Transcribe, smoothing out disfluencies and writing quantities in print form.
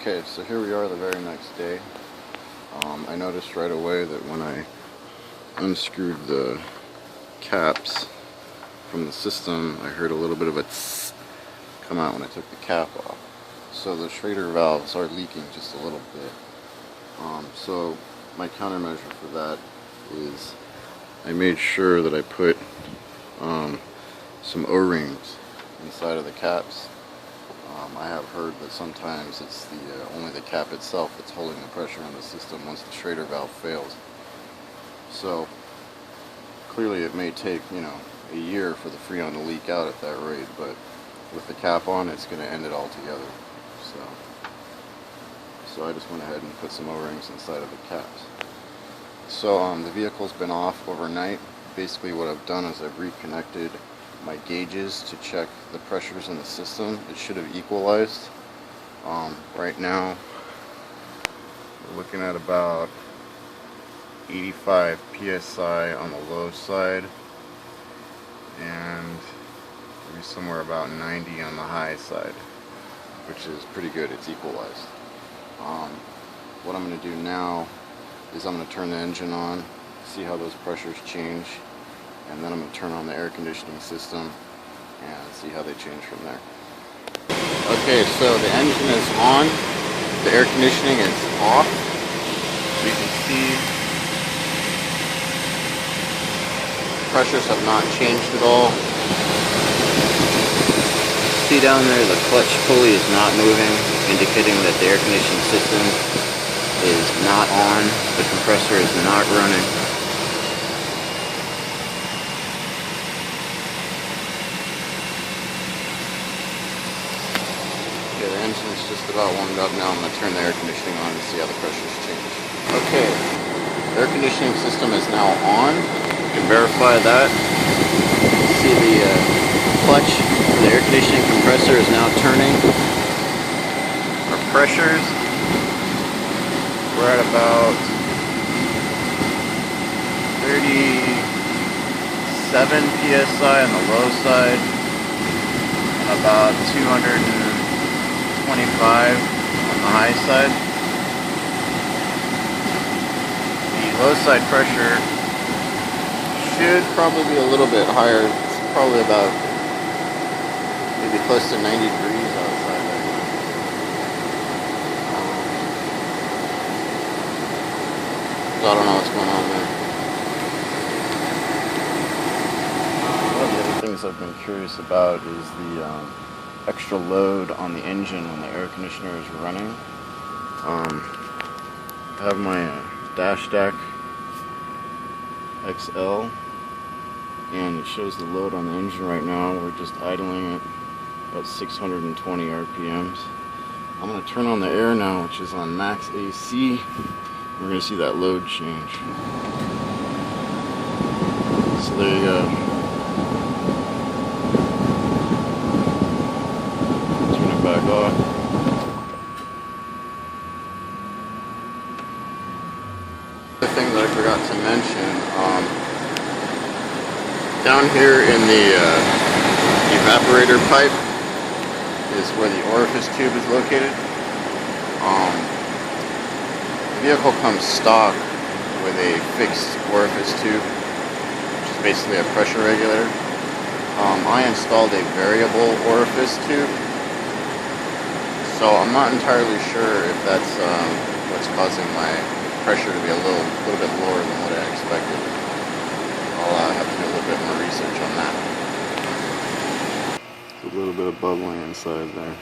Okay, so here we are the very next day. I noticed right away that when I unscrewed the caps from the system, I heard a little bit of a tss come out when I took the cap off. So the Schrader valves are leaking just a little bit. So my countermeasure for that is I made sure that I put some O-rings inside of the caps. I have heard that sometimes it's only the cap itself that's holding the pressure on the system once the Schrader valve fails. So clearly it may take, a year for the Freon to leak out at that rate, but with the cap on, it's going to end it altogether. So I just went ahead and put some O-rings inside of the caps. So the vehicle's been off overnight. Basically what I've done is I've reconnected my gauges to check the pressures in the system. It should have equalized. Right now we're looking at about 85 psi on the low side and maybe somewhere about 90 on the high side, which is pretty good. It's equalized. What I'm going to do now is I'm going to turn the engine on, see how those pressures change, and then I'm going to turn on the air conditioning system and see how they change from there. Okay, so the engine is on, the air conditioning is off. You can see pressures have not changed at all. See down there, the clutch pulley is not moving, indicating that the air conditioning system is not on, the compressor is not running. Okay, the engine is just about warmed up now. I'm going to turn the air conditioning on and see how the pressures change. Okay, the air conditioning system is now on. You can verify that. See the clutch for the air conditioning compressor is now turning. Our pressures, we're at about 37 psi on the low side and about 225 on the high side. The low side pressure should probably be a little bit higher. It's probably about maybe close to 90 degrees outside right now. So I don't know what's going on there. One of the other things I've been curious about is the extra load on the engine when the air conditioner is running. I have my dash deck XL, and it shows the load on the engine right now. We're just idling it at 620 RPMs. I'm going to turn on the air now, which is on max AC. We're going to see that load change. So there you go. Turn it back off. The thing that I forgot to mention, down here in the evaporator pipe is where the orifice tube is located. The vehicle comes stock with a fixed orifice tube, which is basically a pressure regulator. I installed a variable orifice tube, so I'm not entirely sure if that's what's causing my pressure to be a little bit lower than what I expected. I'll have to do a little bit more research on that. There's a little bit of bubbling inside there.